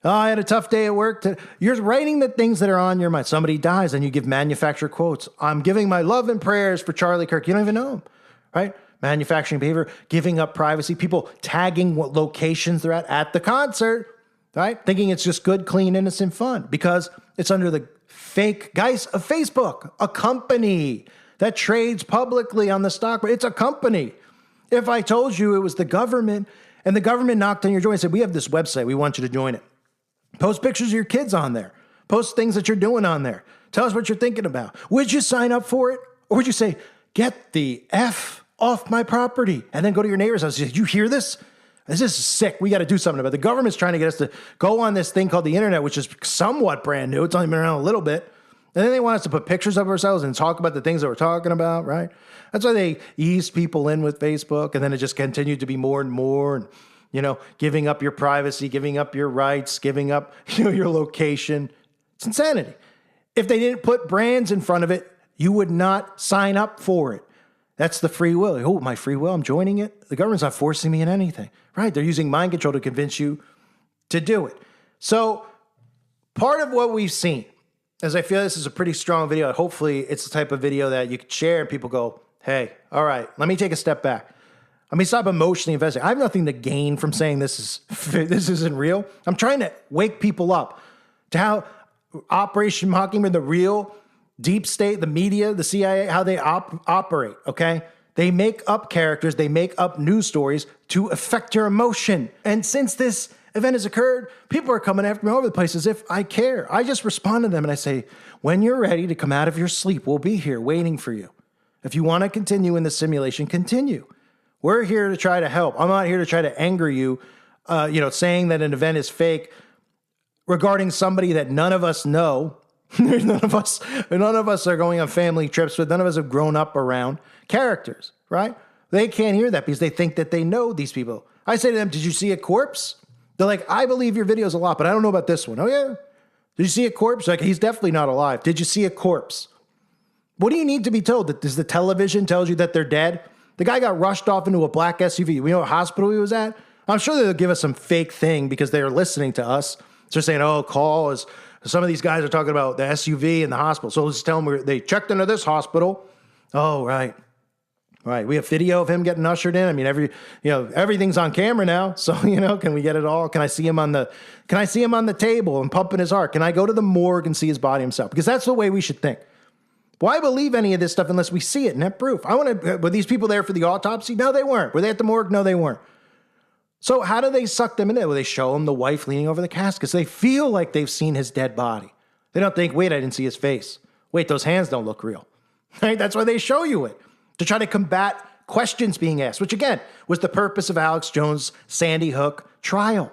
Oh, I had a tough day at work. You're writing the things that are on your mind. Somebody dies and you give manufactured quotes. I'm giving my love and prayers for Charlie Kirk. You don't even know him, right? Manufacturing behavior, giving up privacy, people tagging what locations they're at the concert, right? Thinking it's just good, clean, innocent fun because it's under the fake guise of Facebook, a company that trades publicly on the stock. It's a company. If I told you it was the government and the government knocked on your door and said, we have this website, we want you to join it. Post pictures of your kids on there. Post things that you're doing on there. Tell us what you're thinking about. Would you sign up for it? Or would you say, get the F off my property? And then go to your neighbor's house and say, you hear this? This is sick. We got to do something about it. The government's trying to get us to go on this thing called the internet, which is somewhat brand new. It's only been around a little bit. And then they want us to put pictures of ourselves and talk about the things that we're talking about, right? That's why they eased people in with Facebook, and then it just continued to be more and more, and, giving up your privacy, giving up your rights, giving up, your location. It's insanity. If they didn't put brands in front of it, you would not sign up for it. That's the free will. Oh, my free will, I'm joining it. The government's not forcing me in anything, right? They're using mind control to convince you to do it. So part of what we've seen, as I feel this is a pretty strong video, hopefully it's the type of video that you can share and people go, hey, all right, let me take a step back. Let me stop emotionally investing. I have nothing to gain from saying this isn't real. I'm trying to wake people up to how Operation Mockingbird, the real deep state, the media, the CIA, how they operate, okay? They make up characters, they make up news stories to affect your emotion. And since this event has occurred, people are coming after me all over the place as if I care. I just respond to them and I say, when you're ready to come out of your sleep, we'll be here waiting for you. If you want to continue in the simulation, continue. We're here to try to help. I'm not here to try to anger you, saying that an event is fake regarding somebody that none of us know. none of us are going on family trips with. None of us have grown up around characters, right? They can't hear that because they think that they know these people. I say to them, did you see a corpse? They're like, I believe your videos a lot, but I don't know about this one. Oh, yeah? Did you see a corpse? Like, he's definitely not alive. Did you see a corpse? What do you need to be told? That does the television tells you that they're dead? The guy got rushed off into a black SUV. We know what hospital he was at? I'm sure they'll give us some fake thing because they're listening to us. So they're saying, oh, call is, some of these guys are talking about the SUV in the hospital. So let's tell them they checked into this hospital. Oh, right. Right. We have video of him getting ushered in. I mean, everything's on camera now. So, can we get it all? Can I see him on the table and pumping his heart? Can I go to the morgue and see his body himself? Because that's the way we should think. Why believe any of this stuff unless we see it and have proof? Were these people there for the autopsy? No, they weren't. Were they at the morgue? No, they weren't. So how do they suck them in there? Well, they show them the wife leaning over the casket. So they feel like they've seen his dead body. They don't think, wait, I didn't see his face. Wait, those hands don't look real. Right? That's why they show you it. To try to combat questions being asked, which again was the purpose of Alex Jones' Sandy Hook trial.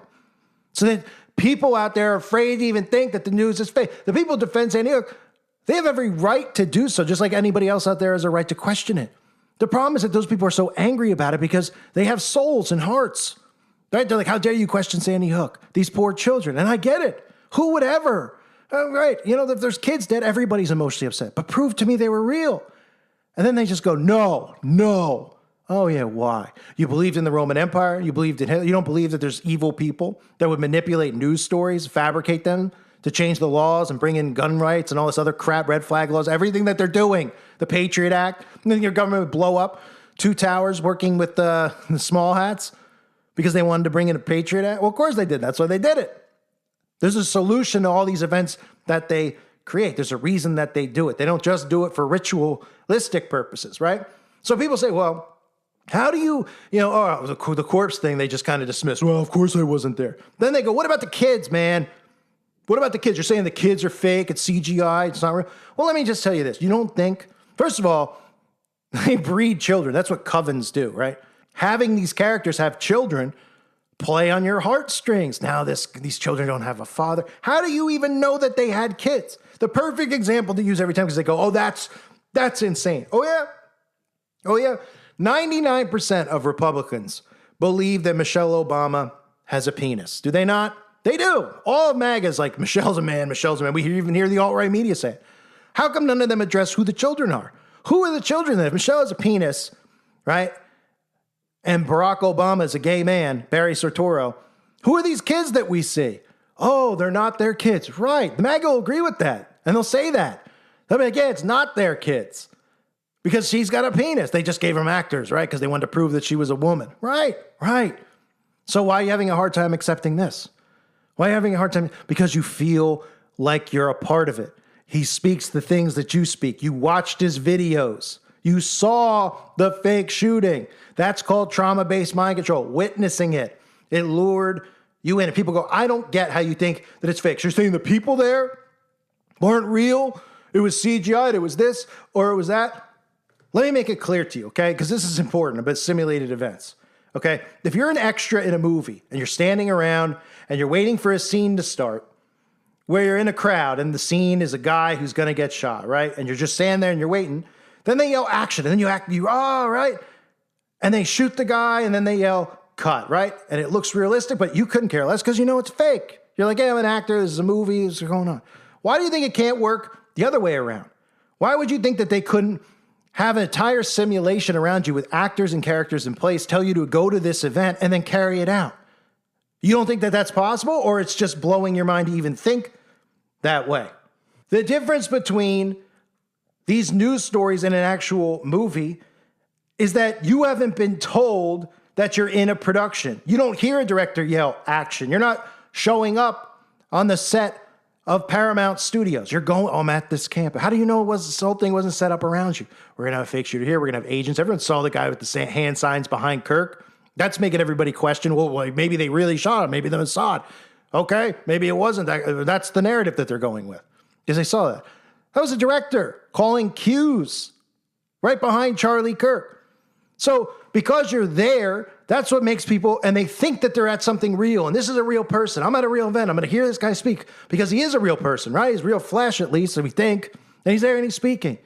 So that people out there are afraid to even think that the news is fake. The people who defend Sandy Hook, they have every right to do so, just like anybody else out there has a right to question it. The problem is that those people are so angry about it because they have souls and hearts. Right? They're like, how dare you question Sandy Hook? These poor children. And I get it. Who would ever? Right. If there's kids dead, everybody's emotionally upset. But prove to me they were real. And then they just go, no. Oh, yeah, why? You believed in the Roman Empire? You believed in Hitler? You don't believe that there's evil people that would manipulate news stories, fabricate them to change the laws and bring in gun rights and all this other crap, red flag laws, everything that they're doing, the Patriot Act. And then your government would blow up 2 towers working with the small hats because they wanted to bring in a Patriot Act? Well, of course they did. That's why they did it. There's a solution to all these events that they create. There's a reason that they do it. They don't just do it for ritualistic purposes, right? So people say, well, how do you the corpse thing, they just kind of dismiss. Well, of course I wasn't there. Then they go, what about the kids, man? What about the kids? You're saying the kids are fake, it's CGI, it's not real. Well, let me just tell you this. You don't think, first of all, they breed children. That's what covens do, right? Having these characters have children play on your heartstrings. Now these children don't have a father. How do you even know that they had kids? The perfect example to use every time because they go, oh, that's insane. Oh, yeah. 99% of Republicans believe that Michelle Obama has a penis. Do they not? They do. All of MAGA is like, Michelle's a man. We even hear the alt-right media say it. How come none of them address who the children are? Who are the children then? If Michelle has a penis, right, and Barack Obama is a gay man, Barry Soetoro, who are these kids that we see? Oh, they're not their kids. Right. The MAGA will agree with that. And they'll say that. They'll be like, yeah, it's not their kids. Because she's got a penis. They just gave them actors, right? Because they wanted to prove that she was a woman. Right. So why are you having a hard time accepting this? Why are you having a hard time? Because you feel like you're a part of it. He speaks the things that you speak. You watched his videos. You saw the fake shooting. That's called trauma-based mind control. Witnessing it. It lured you in. And people go, I don't get how you think that it's fake. So you're saying the people there weren't real? It was CGI, it was this, or it was that? Let me make it clear to you, okay? Because this is important about simulated events, okay? If you're an extra in a movie and you're standing around and you're waiting for a scene to start where you're in a crowd and the scene is a guy who's going to get shot, right? And you're just standing there and you're waiting. Then they yell action, and then right? And they shoot the guy, and then they yell cut, right? And it looks realistic, but you couldn't care less because you know it's fake. You're like, hey, I'm an actor, this is a movie, this is going on. Why do you think it can't work the other way around? Why would you think that they couldn't have an entire simulation around you with actors and characters in place, tell you to go to this event, and then carry it out? You don't think that that's possible, or it's just blowing your mind to even think that way? The difference between these news stories and an actual movie is that you haven't been told that you're in a production. You don't hear a director yell action. You're not showing up on the set of Paramount Studios. You're going, oh, I'm at this camp. How do you know this whole thing wasn't set up around you? We're going to have a fake shooter here. We're going to have agents. Everyone saw the guy with the hand signs behind Kirk. That's making everybody question, well, maybe they really shot him. Maybe they saw it. Okay, maybe it wasn't. That's the narrative that they're going with, because they saw that. That was a director calling cues right behind Charlie Kirk. So because you're there, that's what makes people, and they think that they're at something real, and this is a real person. I'm at a real event. I'm going to hear this guy speak because he is a real person, right? He's real flesh, at least, so we think, and he's there and he's speaking.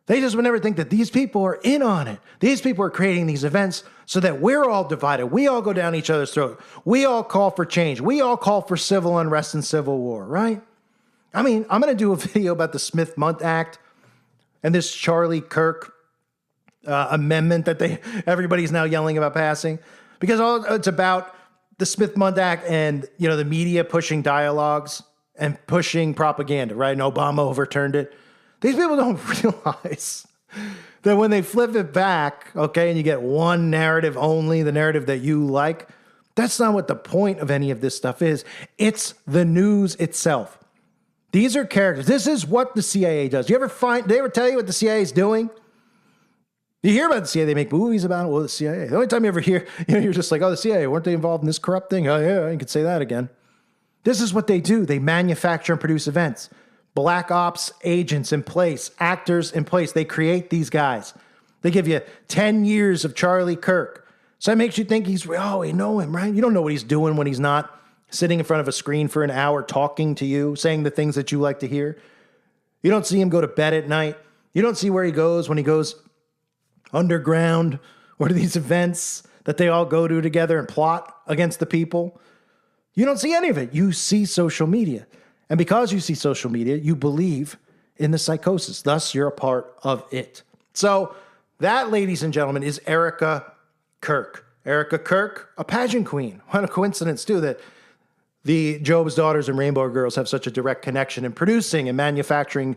They just would never think that these people are in on it. These people are creating these events so that we're all divided. We all go down each other's throat. We all call for change. We all call for civil unrest and civil war, right? I mean, I'm going to do a video about the Smith-Mundt Act and this Charlie Kirk amendment that everybody's now yelling about passing, because all it's about the Smith-Mundt and, the media pushing dialogues and pushing propaganda, right? And Obama overturned it. These people don't realize that when they flip it back, okay, and you get one narrative only, the narrative that you like, that's not what the point of any of this stuff is. It's the news itself. These are characters. This is what the CIA does. They ever tell you what the CIA is doing? You hear about the CIA, they make movies about it. Well, the CIA. The only time you ever hear, you're just like, oh, the CIA, weren't they involved in this corrupt thing? Oh, yeah, you could say that again. This is what they do. They manufacture and produce events. Black ops agents in place, actors in place. They create these guys. They give you 10 years of Charlie Kirk. So that makes you think we know him, right? You don't know what he's doing when he's not sitting in front of a screen for an hour talking to you, saying the things that you like to hear. You don't see him go to bed at night. You don't see where he goes when he goes underground or to these events that they all go to together and plot against the people. You don't see any of it. You see social media. And because you see social media, you believe in the psychosis. Thus, you're a part of it. So that, ladies and gentlemen, is ERlKA Kirk. ERlKA Kirk, a pageant queen. What a coincidence, too, that the Job's Daughters and Rainbow Girls have such a direct connection in producing and manufacturing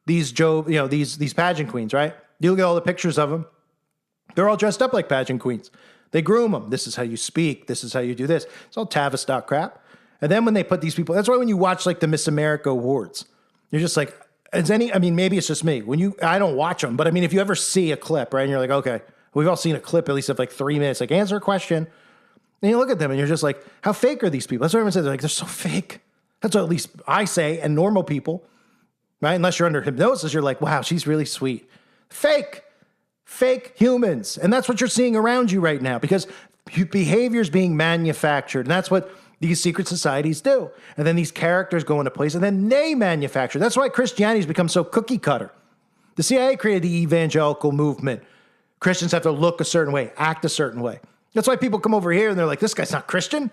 these pageant queens, right? You look at all the pictures of them. They're all dressed up like pageant queens. They groom them. This is how you speak. This is how you do this. It's all Tavistock crap. And then when they put these people, that's why when you watch like the Miss America Awards, you're just like, maybe it's just me. I don't watch them, but I mean, if you ever see a clip, right, and you're like, okay, we've all seen a clip at least of like 3 minutes, like answer a question. And you look at them and you're just like, how fake are these people? That's what everyone says. They're like, they're so fake. That's what at least I say, and normal people, right? Unless you're under hypnosis, you're like, wow, she's really sweet. Fake humans. And that's what you're seeing around you right now because behavior is being manufactured. And that's what these secret societies do. And then these characters go into place and then they manufacture. That's why Christianity's become so cookie cutter. The CIA created the evangelical movement. Christians have to look a certain way, act a certain way. That's why people come over here and they're like, this guy's not Christian.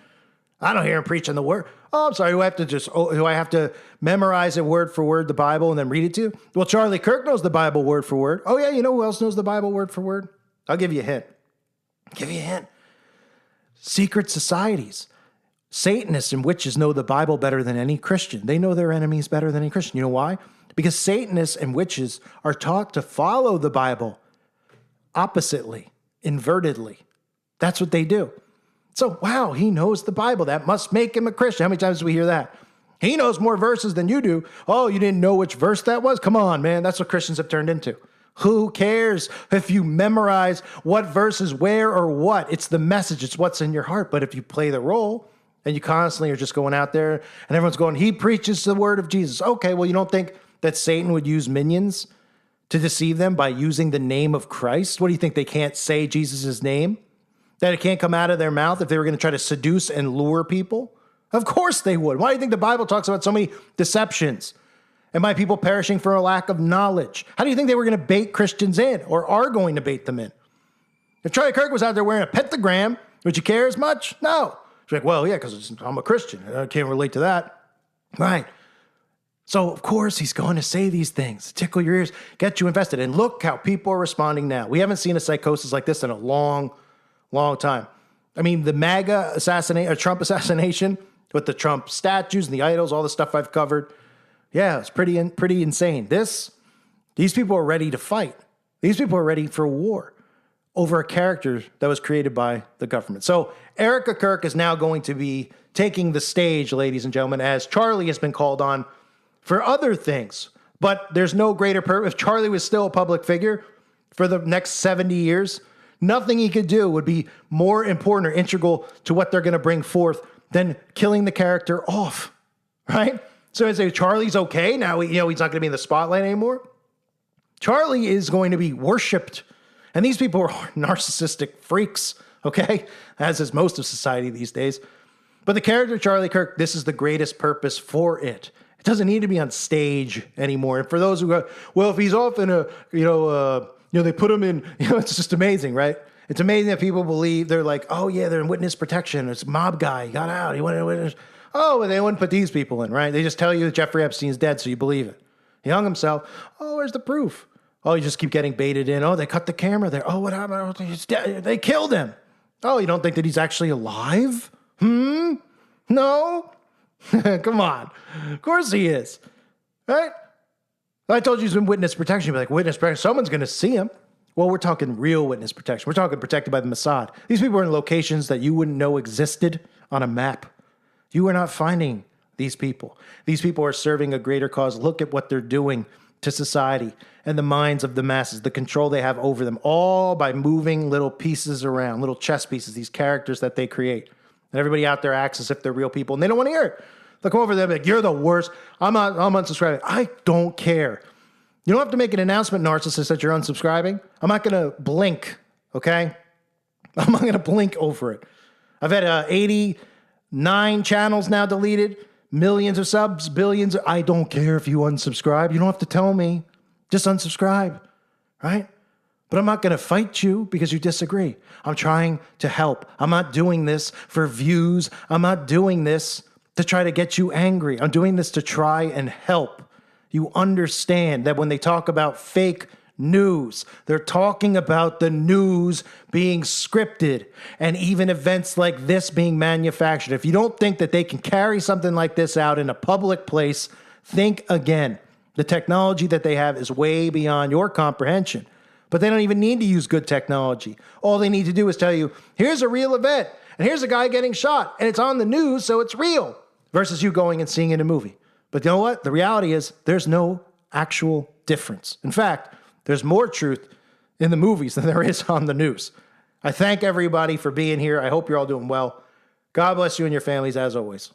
I don't hear him preaching the word. Oh, I'm sorry. Do I have to memorize it word for word, the Bible, and then read it to you? Well, Charlie Kirk knows the Bible word for word. Oh, yeah. You know who else knows the Bible word for word? I'll give you a hint. Secret societies. Satanists and witches know the Bible better than any Christian. They know their enemies better than any Christian. You know why? Because Satanists and witches are taught to follow the Bible oppositely, invertedly. That's what they do. So, wow, he knows the Bible. That must make him a Christian. How many times do we hear that? He knows more verses than you do. Oh, you didn't know which verse that was? Come on, man. That's what Christians have turned into. Who cares if you memorize what verses where or what? It's the message. It's what's in your heart. But if you play the role and you constantly are just going out there and everyone's going, he preaches the word of Jesus. Okay, well, you don't think that Satan would use minions to deceive them by using the name of Christ? What do you think? They can't say Jesus' name? That it can't come out of their mouth if they were going to try to seduce and lure people? Of course they would. Why do you think the Bible talks about so many deceptions? And my people perishing for a lack of knowledge? How do you think they were going to bait Christians in or are going to bait them in? If Charlie Kirk was out there wearing a pentagram, would you care as much? No. It's like, well, yeah, because I'm a Christian. I can't relate to that. Right. So, of course, he's going to say these things, tickle your ears, get you invested. And look how people are responding now. We haven't seen a psychosis like this in a long time. I mean, the MAGA Trump assassination with the Trump statues and the idols, all the stuff I've covered. Yeah, it's pretty insane. These people are ready to fight. These people are ready for war over a character that was created by the government. So ERlKA Kirk is now going to be taking the stage, ladies and gentlemen, as Charlie has been called on for other things. But there's no greater purpose. If Charlie was still a public figure for the next 70 years, nothing he could do would be more important or integral to what they're going to bring forth than killing the character off, right? So I say Charlie's okay now. He's not going to be in the spotlight anymore. Charlie is going to be worshipped, and these people are narcissistic freaks, okay, as is most of society these days. But the character Charlie Kirk, this is the greatest purpose for it. It doesn't need to be on stage anymore. And for those who go, well, if he's off in they put him in, it's just amazing, right? It's amazing that people believe, they're like, oh yeah, they're in witness protection. It's a mob guy. He got out. He went in witness. Oh, but they wouldn't put these people in, right? They just tell you that Jeffrey Epstein's dead, so you believe it. He hung himself. Oh, where's the proof? Oh, you just keep getting baited in. Oh, they cut the camera there. Oh, what happened? Oh, he's dead. They killed him. Oh, you don't think that he's actually alive? No? Come on. Of course he is. Right? I told you he's in witness protection. You'd be like, witness protection? Someone's going to see him. Well, we're talking real witness protection. We're talking protected by the Mossad. These people are in locations that you wouldn't know existed on a map. You are not finding these people. These people are serving a greater cause. Look at what they're doing to society and the minds of the masses, the control they have over them, all by moving little pieces around, little chess pieces, these characters that they create. And everybody out there acts as if they're real people, and they don't want to hear it. They'll come over there and be like, you're the worst. I'm unsubscribing. I don't care. You don't have to make an announcement, narcissist, that you're unsubscribing. I'm not going to blink, okay? I'm not going to blink over it. I've had 89 channels now deleted, millions of subs, billions. I don't care if you unsubscribe. You don't have to tell me. Just unsubscribe, right? But I'm not going to fight you because you disagree. I'm trying to help. I'm not doing this for views. I'm not doing this to try to get you angry. I'm doing this to try and help you understand that when they talk about fake news, they're talking about the news being scripted and even events like this being manufactured. If you don't think that they can carry something like this out in a public place, think again. The technology that they have is way beyond your comprehension. But they don't even need to use good technology. All they need to do is tell you, here's a real event, and here's a guy getting shot, and it's on the news, so it's real, versus you going and seeing it in a movie. But you know what? The reality is there's no actual difference. In fact, there's more truth in the movies than there is on the news. I thank everybody for being here. I hope you're all doing well. God bless you and your families as always.